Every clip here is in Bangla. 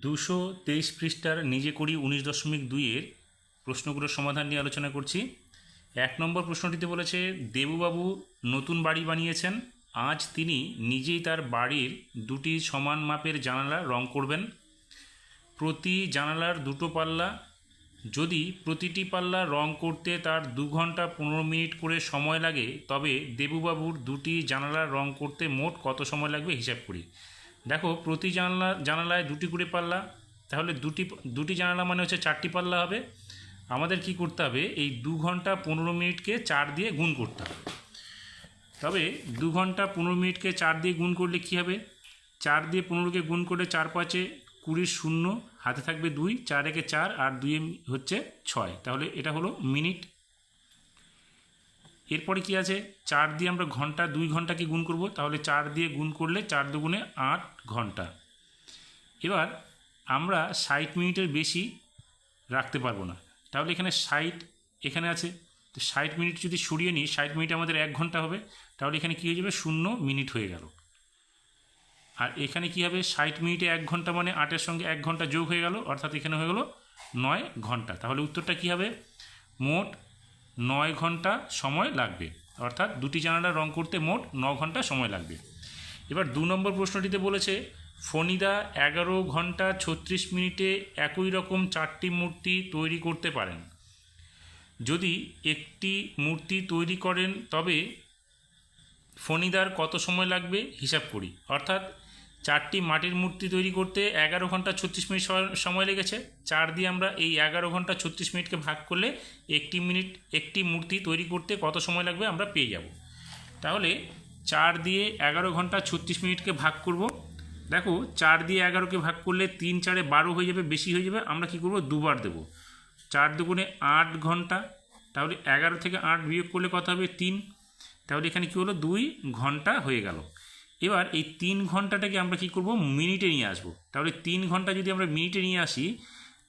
223 পৃষ্ঠার নিজে করি 19.2-এর প্রশ্নগুলোর সমাধান নিয়ে আলোচনা করছি। 1 নম্বর প্রশ্নটিতে বলেছে, দেবুবাবু নতুন বাড়ি বানিয়েছেন। আজ তিনি নিজেই তার বাড়ির দুটি সমান মাপের জানালা রং করবেন। প্রতি জানালার দুটো পাল্লা। যদি প্রতিটি পাল্লা রং করতে তার 2 ঘন্টা 15 মিনিট করে সময় লাগে, তবে দেবুবাবুর দুটি জানালার রং করতে মোট কত সময় লাগবে হিসাব করি। দেখো, প্রতি জানালায় দুটি করে পাল্লা, তাহলে দুটি জানালা মানে হচ্ছে 4টি পাল্লা হবে। আমাদের কি করতে হবে, এই 2 ঘন্টা 15 মিনিটকে 4 দিয়ে গুণ করতে হবে। তবে 2 ঘন্টা 15 মিনিটকে 4 দিয়ে গুণ করলে কি হবে, 4 দিয়ে 15কে গুণ করলে 4 5 20 শূন্য, হাতে থাকবে 2, 4 1 4 আর 2 হচ্ছে 6, তাহলে এটা হলো মিনিট। এরপরে কি আছে, 4 দিয়ে আমরা ঘন্টা 2 ঘন্টাকে গুণ করব, তাহলে 4 দিয়ে গুণ করলে 4 দুগুণে 8 ঘন্টা। এবার আমরা 60 মিনিটের বেশি রাখতে পারবো না, তাহলে এখানে 60 এখানে আছে, তো 60 মিনিট যদি সরিয়ে নিই, 60 মিনিট আমাদের 1 ঘন্টা হবে, তাহলে এখানে কী হয়ে যাবে, 0 মিনিট হয়ে গেল। আর এখানে কি হবে, 60 মিনিটে 1 ঘন্টা মানে 8-এর সঙ্গে 1 ঘন্টা যোগ হয়ে গেল, অর্থাৎ এখানে হয়ে গেল 9 ঘন্টা। তাহলে উত্তরটা কী হবে, মোট 9 ঘন্টা সময় লাগবে, অর্থাৎ দুটি জানালা রং করতে মোট 9 ঘন্টা সময় লাগবে। এবার 2 নম্বর প্রশ্নটিতে বলেছে, ফণিদা 11 ঘন্টা 36 মিনিটে একই রকম 4টি মূর্তি তৈরি করতে পারেন। যদি একটি মূর্তি তৈরি করেন, তবে ফণিদার কত সময় লাগবে হিসাব করি। অর্থাৎ 4টি মাটির মূর্তি তৈরি করতে 11 ঘন্টা 36 মিনিট সময় লেগেছে। 4 দিয়ে আমরা এই 11 ঘন্টা 36 মিনিটকে ভাগ করলে একটি মূর্তি তৈরি করতে কত সময় লাগবে আমরা পেয়ে যাব। তাহলে 4 দিয়ে 11 ঘন্টা 36 মিনিটকে ভাগ করব। দেখো, 4 দিয়ে 11কে ভাগ করলে 3 4 12 হয়ে যাবে, বেশি হয়ে যাবে। আমরা কি করব, দুবার দেব। 4 দুগুণে 8 ঘন্টা, তাহলে 11 থেকে 8 বিয়োগ করলে কত হবে, 3। তাহলে এখানে কী হলো, 2 ঘন্টা হয়ে গেল। এবার এই 3 ঘন্টাটাকে আমরা কি করব, মিনিটে নিয়ে আসব। তাহলে 3 ঘন্টা যদি আমরা মিনিটে নিয়ে আসি,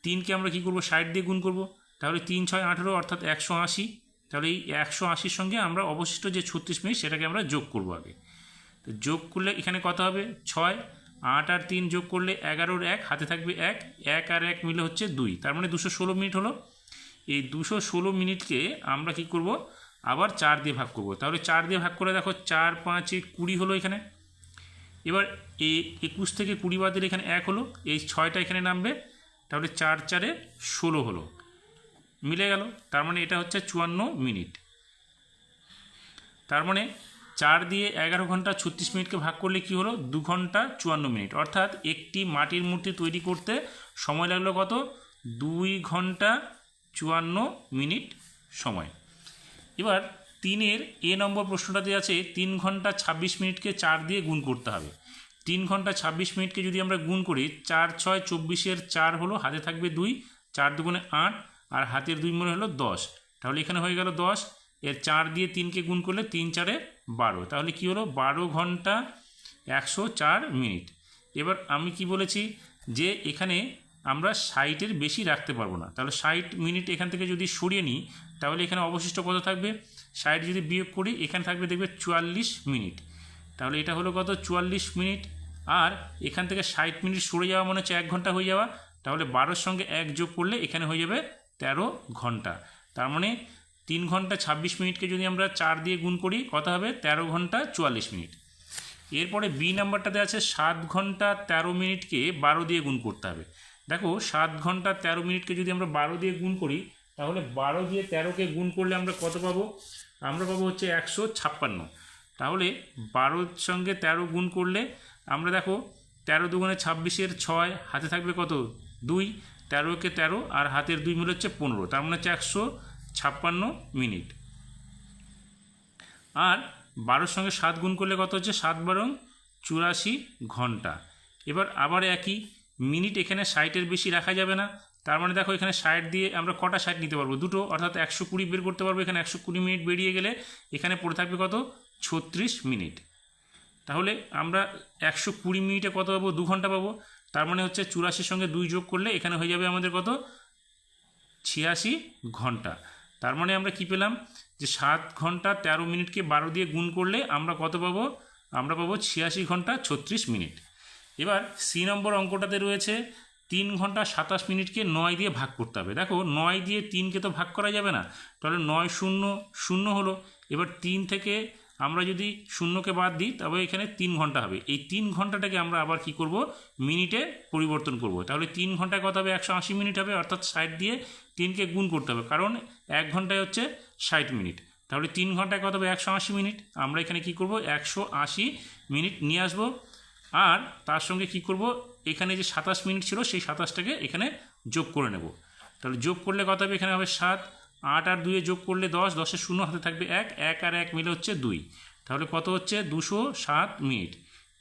3কে আমরা কি করব, 60 দিয়ে গুণ করব, তাহলে 3 6 18, অর্থাৎ 180। তাহলে এই 180-র সঙ্গে আমরা অবশিষ্ট যে 36 মিনিট সেটাকে আমরা যোগ করব আগে। তো যোগ করলে এখানে কত হবে, 6, 8 আর 3 যোগ করলে 11-র 1, হাতে থাকবে 1, 1 আর 1 মিলে হচ্ছে 2, তার মানে 216 মিনিট হলো। এই 216 মিনিটকে আমরা কি করব, আবার 4 দিয়ে ভাগ করব। তাহলে 4 দিয়ে ভাগ করে দেখো, 4 5 20 হলো এখানে। এবার এই 21 থেকে 20 বাদ দিলে এখানে 1 হলো, এই 6টা এখানে নামবে, তাহলে 4 4 16 হলো, মিলে গেল। তার মানে এটা হচ্ছে 54 মিনিট। তার মানে 4 দিয়ে 11 ঘন্টা 36 মিনিটকে ভাগ করলে কি হলো, 2 ঘন্টা 54 মিনিট। অর্থাৎ একটি মাটির মূর্তি তৈরি করতে সময় লাগলো কত, 2 ঘন্টা 54 মিনিট সময়। এবার 3-এর এ নম্বর প্রশ্নটাতে আছে, 3 ঘন্টা 26 মিনিটকে 4 দিয়ে গুণ করতে হবে। 3 ঘন্টা 26 মিনিটকে যদি আমরা গুণ করি, 4 6 24-এর 4 হলো, হাতে থাকবে 2, 4 দুগুণে 8 আর হাতের 2 মনে হলো 10, তাহলে এখানে হয়ে গেল 10। এর 4 দিয়ে 3কে গুণ করলে 3 4 12, তাহলে কি হলো, 12 ঘন্টা 104 মিনিট। এবার আমি কি বলেছি, যে এখানে আমরা 60-এর বেশি রাখতে পারবো না, তাহলে 60 মিনিট এখান থেকে যদি সরিয়ে নিই, তাহলে এখানে অবশিষ্ট কত থাকবে, 60 যদি বিয়োগ করি এখানে থাকবে দেখবে 44 মিনিট। তাহলে এটা হলো কত, 44 মিনিট। আর এখান থেকে 60 মিনিট সরে যাওয়া মানে হচ্ছে 1 ঘন্টা হয়ে যাওয়া, তাহলে 12-র সঙ্গে 1 যোগ করলে এখানে হয়ে যাবে 13 ঘন্টা। তার মানে 3 ঘন্টা 26 মিনিটকে যদি আমরা 4 দিয়ে গুণ করি, কত হবে, 13 ঘন্টা 44 মিনিট। এরপরে বি নাম্বারটাতে আছে, 7 ঘন্টা 13 মিনিটকে 12 দিয়ে গুণ করতে হবে। দেখো, 7 ঘন্টা 13 মিনিটকে যদি আমরা 12 দিয়ে গুণ করি, তাহলে 12 দিয়ে 13কে গুণ করলে আমরা কত পাবো, আমরা পাবো হচ্ছে 156। তাহলে 12-র সঙ্গে 13 গুণ করলে আমরা দেখো, 13 দুগুণে 26-এর 6, হাতে থাকবে কত, 2, 13কে 13 আর হাতের 2 মিলে হচ্ছে 15, তার মানে হচ্ছে 156 মিনিট। আর 12-র সঙ্গে 7 গুণ করলে কত হচ্ছে, 7 12 84 ঘন্টা। এবার আবার একই মিনিট, এখানে 60-এর বেশি রাখা যাবে না। তার মানে দেখো, এখানে 60 দিয়ে আমরা কটা 60 নিতে পারবো, দুটো, অর্থাৎ 120 বের করতে পারবো। এখানে 120 মিনিট বেরিয়ে গেলে এখানে পড়ে থাকবে কত, 36 মিনিট। তাহলে আমরা 120 মিনিটে কত পাবো, 2 ঘন্টা পাবো। তার মানে হচ্ছে 84-র সঙ্গে 2 যোগ করলে এখানে হয়ে যাবে আমাদের কত, 86 ঘন্টা। তার মানে আমরা কি পেলাম, যে 7 ঘন্টা 13 মিনিটকে 12 দিয়ে গুণ করলে আমরা কত পাবো, আমরা পাবো 86 ঘন্টা 36 মিনিট। এবার সি নম্বর অঙ্কটাতে রয়েছে, 3 ঘন্টা 27 মিনিটকে 9 দিয়ে ভাগ করতে হবে। দেখো 9 দিয়ে 3কে তো ভাগ করা যাবে না, তাহলে 9 শূন্য 0 হলো। এবার 3 থেকে আমরা যদি শূন্যকে বাদ দিই তবে এখানে 3 ঘন্টা হবে। এই 3 ঘন্টাটাকে আমরা আবার কি করব, মিনিটে পরিবর্তন করব। তাহলে 3 ঘন্টায় কত হবে, 180 মিনিট হবে, অর্থাৎ 60 দিয়ে 3কে গুণ করতে হবে, কারণ 1 ঘন্টায় হচ্ছে 60 মিনিট। তাহলে 3 ঘন্টায় কত হবে, 180 মিনিট। আমরা এখানে কি করব, 180 মিনিট নিয়ে আসবো। আর তার সঙ্গে কি করব, এখানে যে 27 মিনিট ছিল সেই 27টাকে এখানে যোগ করে নেব। তাহলে যোগ করলে কত হবে, এখানে হবে 7, 8 আর 2 যোগ করলে 10, 10-এর শূন্য হাতে থাকবে 1, 1 আর 1 মিলে হচ্ছে 2। তাহলে কত হচ্ছে, 207 মিনিট।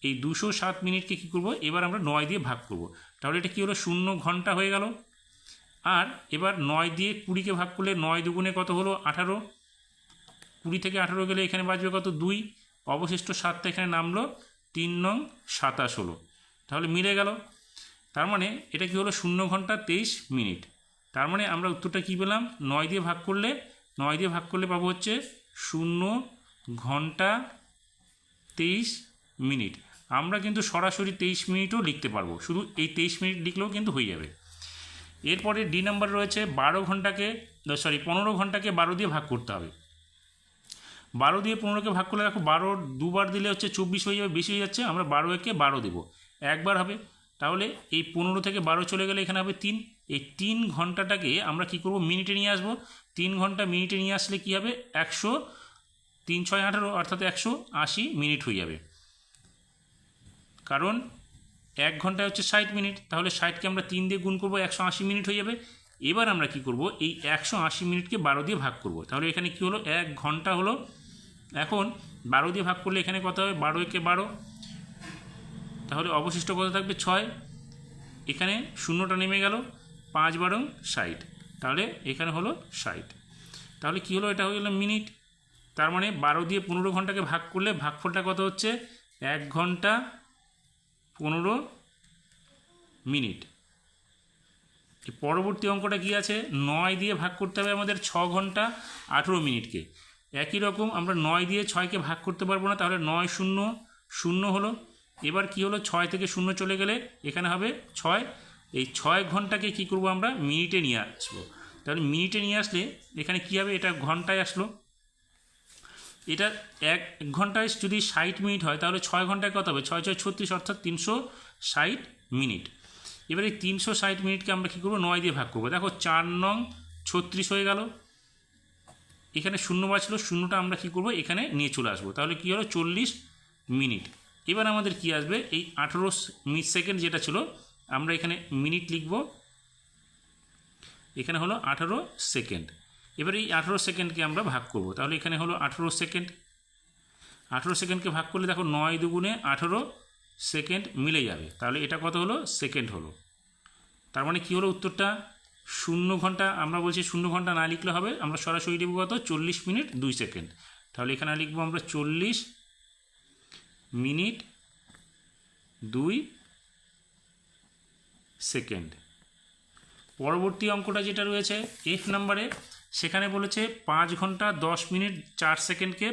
এই 207 মিনিটকে কী করব, এবার আমরা 9 দিয়ে ভাগ করব। তাহলে এটা কী হলো, 0 ঘন্টা হয়ে গেল। আর এবার 9 দিয়ে 20কে ভাগ করলে 9 দুগুণে কত হলো, 18। 20 থেকে 18 গেলে এখানে বাঁচবে কত, 2। অবশিষ্ট 7টা এখানে নামলো, 3 নং 27 হলো। তাহলে মিলে গেল। তার মানে এটা কি হলো, 0 ঘন্টা 23 মিনিট। তার মানে আমরা উত্তরটা কী পেলাম, 9 দিয়ে ভাগ করলে পাবো হচ্ছে 0 ঘন্টা 23 মিনিট। আমরা কিন্তু সরাসরি 23 মিনিটও লিখতে পারবো, শুধু এই 23 মিনিট লিখলেও কিন্তু হয়ে যাবে। এরপরে ডি নাম্বার রয়েছে 15 ঘন্টাকে 12 দিয়ে ভাগ করতে হবে। 12 দিয়ে 15কে ভাগ করলে দেখো 12 দুবার দিলে হচ্ছে 24 হয়ে যাবে, বেশি হয়ে যাচ্ছে। আমরা 12 একে 12 দেবো, একবার হবে। তাহলে এই 15 থেকে 12 চলে গেলে এখানে হবে 3। এই 3 ঘন্টাটাকে আমরা কি করব, মিনিটে নিয়ে আসবো। 3 ঘন্টা মিনিটে নিয়ে আসলে কি হবে, 100, 3 6 18 অর্থাৎ 180 মিনিট হয়ে যাবে। কারণ 1 ঘন্টায় হচ্ছে 60 মিনিট, তাহলে 60কে আমরা 3 দিয়ে গুণ করবো, 180 মিনিট হয়ে যাবে। এবার আমরা কি করব, এই 180 মিনিটকে 12 দিয়ে ভাগ করব। তাহলে এখানে কি হলো, 1 ঘন্টা হলো। এখন 12 দিয়ে ভাগ করলে এখানে কত হবে, 12 একে 12, তাহলে অবশিষ্ট কত থাকবে, 6। এখানে শূন্যটা নেমে গেল, 5 12 60, তাহলে এখানে হলো 60। তাহলে কি হলো, এটা হয়ে গেল মিনিট। তার মানে 12 দিয়ে 15 ঘন্টাকে ভাগ করলে ভাগফলটা কত হচ্ছে, 1 ঘন্টা 15 মিনিট। পরবর্তী অঙ্কটা কি আছে, 9 দিয়ে ভাগ করতে হবে আমাদের 6 ঘন্টা 18 মিনিটকে। একই রকম আমরা 9 দিয়ে 6কে ভাগ করতে পারবো না, তাহলে 9 0 0 হলো। এবার কি হলো, 6 থেকে 0 চলে গেলে এখানে হবে 6। এই 6 ঘন্টাকে কি করব, আমরা মিনিটে নিয়ে আসবো। তাহলে মিনিটে নিয়ে আসলে এখানে কি হবে, এটা ঘন্টায় আসলো। এটা 1 ঘন্টায় যদি 60 মিনিট হয়, তাহলে 6 ঘন্টায় কত হবে, 6 6 36, অর্থাৎ 360 মিনিট। এবার এই 360 মিনিটকে আমরা কী করবো, 9 দিয়ে ভাগ করবো। দেখো 4 নং 36 হয়ে গেল। এখানে শূন্য বাঁচলো, শূন্যটা আমরা কী করবো, এখানে নিয়ে চলে আসবো। তাহলে কী হলো, 40 মিনিট। এবার আমাদের কি আসবে, এই 18 সেকেন্ড যেটা ছিল, আমরা এখানে মিনিট লিখব। এখানে হলো 18 সেকেন্ড। এবার এই 18 সেকেন্ডকে আমরা ভাগ করব। তাহলে এখানে হলো 18 সেকেন্ড। 18 সেকেন্ডকে ভাগ করলে দেখো 9 দুগুণে 18 সেকেন্ড মিলে যাবে। তাহলে এটা কত হলো, সেকেন্ড হলো। তার মানে কী হলো উত্তরটা, 0 ঘন্টা। আমরা বলছি 0 ঘন্টা না লিখলে হবে, আমরা সরাসরি লিখব কত, 40 মিনিট 2 সেকেন্ড। তাহলে এখানে লিখবো আমরা 40 মিনিট 2 সেকেন্ড। পরবর্তী অঙ্কটা যেটা রয়েছে এফ নাম্বারে, সেখানে বলেছে 5 ঘন্টা 10 মিনিট 4 সেকেন্ডকে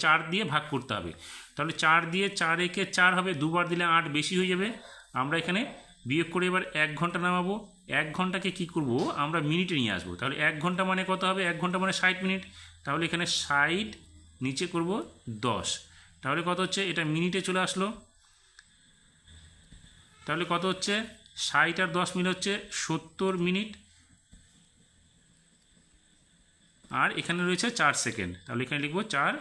4 দিয়ে ভাগ করতে হবে। তাহলে 4 দিয়ে 4 একে 4 হবে, দুবার দিলে 8 বেশি হয়ে যাবে। আমরা এখানে বিয়োগ করে এবার 1 ঘন্টা নামাবো। 1 ঘন্টাকে কী করব, আমরা মিনিটে নিয়ে আসবো। তাহলে 1 ঘন্টা মানে কত হবে, 1 ঘন্টা মানে 60 মিনিট। তাহলে এখানে 60 নিচে করব 10, তাহলে কত হচ্ছে, এটা মিনিটে চলে আসলো। তাহলে কত হচ্ছে, 60 আর 10 মিনিট হচ্ছে 70 মিনিট। আর এখানে রয়েছে 4 সেকেন্ড, তাহলে এখানে লিখবো 4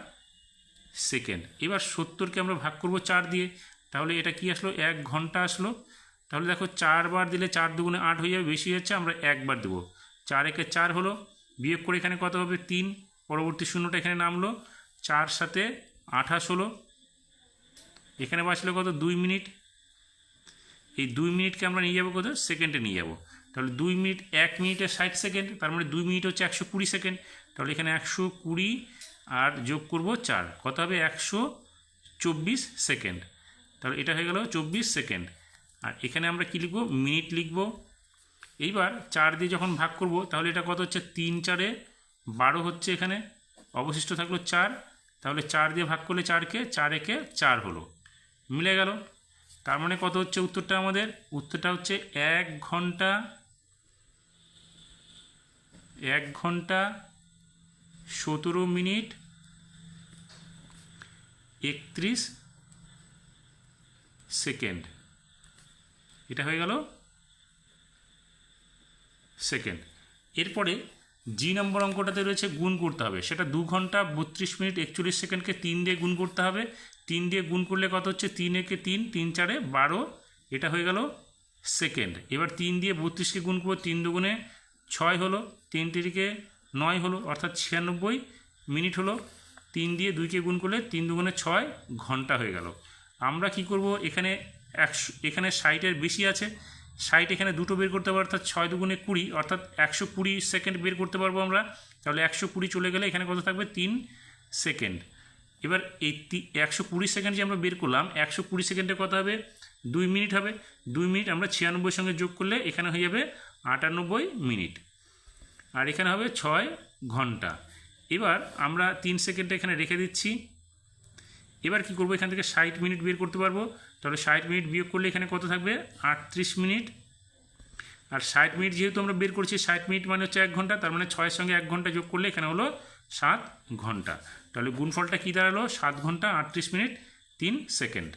সেকেন্ড। এবার 70কে আমরা ভাগ করব 4 দিয়ে, তাহলে এটা কি আসলো, 1 ঘন্টা আসলো। তাহলে দেখো 4 বার দিলে 4 দুগুণে 8 হয়ে যাবে, বেশি যাচ্ছে, আমরা 1 বার দেবো। 4 একে 4 হলো, বিয়োগ করে এখানে কত হবে, 3। পরবর্তী শূন্যটা এখানে নামলো, 4 সাথে 28 হলো। এখানে বাঁচলো কত, 2 মিনিট। এই 2 মিনিটকে আমরা নিয়ে যাবো কত, সেকেন্ডে নিয়ে যাব। তাহলে 2 মিনিট, 1 মিনিটে 60 সেকেন্ড, তার মানে 2 মিনিট হচ্ছে 120 সেকেন্ড। তাহলে এখানে 120 আর যোগ করব 4, কত হবে, 124 সেকেন্ড। তাহলে এটা হয়ে গেল 24 সেকেন্ড। আর এখানে আমরা কি লিখব, মিনিট লিখব। এইবার 4 দিয়ে যখন ভাগ করব, তাহলে এটা কত হচ্ছে, 3 4 12 হচ্ছে, এখানে অবশিষ্ট থাকলো 4। তাহলে 4 দিয়ে ভাগ করলে 4 একে 4 হলো, মিলে গেল। তার মানে কত হচ্ছে উত্তরটা আমাদের? উত্তরটা হচ্ছে 1 ঘন্টা 17 মিনিট 31 সেকেন্ড। এটা হয়ে গেল সেকেন্ড। এরপরে জি নম্বর অঙ্কটাতে রয়েছে গুণ করতে হবে, সেটা 2 ঘন্টা 32 মিনিট 41 সেকেন্ডকে 3 দিয়ে গুণ করতে হবে। 3 দিয়ে গুণ করলে কত হচ্ছে? 3 একে 3, 3 4 12, এটা হয়ে গেল সেকেন্ড। এবার 3 দিয়ে 32কে গুণ করবো, 3 দুগুণে 6 হলো, 3 তিরিকে 9 হলো, অর্থাৎ 96 মিনিট হলো। 3 দিয়ে 2কে গুণ করলে 3 দুগুণে 6 ঘন্টা হয়ে গেল। আমরা কি করব, এখানে 100, এখানে 60-এর বেশি আছে, 60 এখানে দুটো বের করতে পারবো, অর্থাৎ 6 দুগুণে 20, অর্থাৎ 120 সেকেন্ড বের করতে পারবো আমরা। তাহলে 120 চলে গেলে এখানে কত থাকবে? 3 সেকেন্ড। এবার এই 120 সেকেন্ড যে আমরা বের করলাম, 120 সেকেন্ডে কত হবে? 2 মিনিট হবে। 2 মিনিট আমরা 96 সঙ্গে যোগ করলে এখানে হয়ে যাবে 98 মিনিট, আর এখানে হবে 6 ঘন্টা। এবার আমরা 3 সেকেন্ডটা এখানে রেখে দিচ্ছি। এবার কি করব, এখান থেকে 60 মিনিট বের করতে পারবো। তাহলে 60 মিনিট বিয়োগ করলে এখানে কত থাকবে? 38 মিনিট। আর 60 মিনিট যেহেতু আমরা বের করছি, 60 মিনিট মানে হচ্ছে 1 ঘন্টা, তার মানে 6-এর সঙ্গে 1 ঘন্টা যোগ করলে এখানে হলো 7 ঘন্টা। তাহলে গুণফলটা কী দাঁড়ালো? 7 ঘন্টা 38 মিনিট 3 সেকেন্ড।